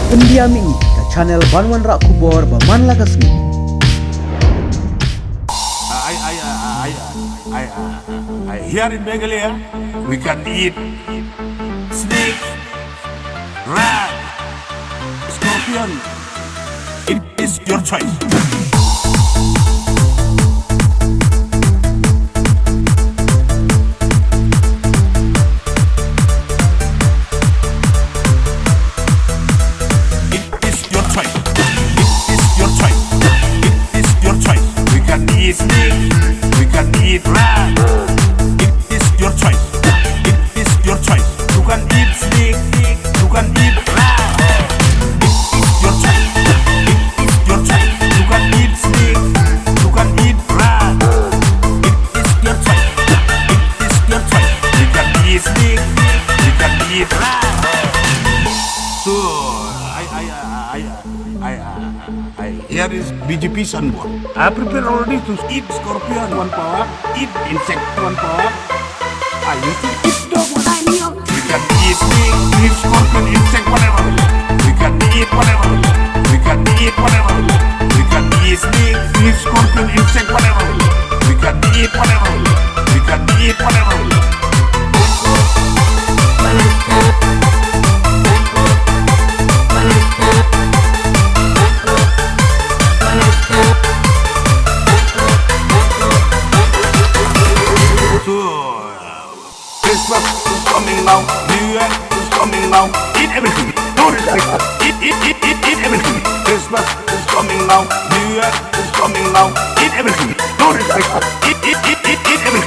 Pendiam ini ke channel Banwan Rak Kubor Baman Lagasmi. Here in Meghalaya, we can eat snake, rat, scorpion. It is your choice. Snake, we can eat rat. It is your choice. It is your choice. You can eat snake, you can eat rat. It is your choice. It is your choice. You can eat snake, you can eat rat. It is your choice. It is your choice. We can eat snake, we can eat rat. So here is BGP Sanbor. I prepare already to eat scorpion 1 power, eat insect 1 power. I used to eat dog when I'm young. We can eat snake, eat scorpion, insect, whatever. We can eat whatever. We can eat whatever. We can eat snake, eat scorpion, insect, whatever. We can eat whatever. We can eat whatever. Christmas is coming now, New Year is coming now. Eat everything, no respect. Eat everything. Christmas is coming now, New Year is coming now. Eat everything, no respect. Eat everything.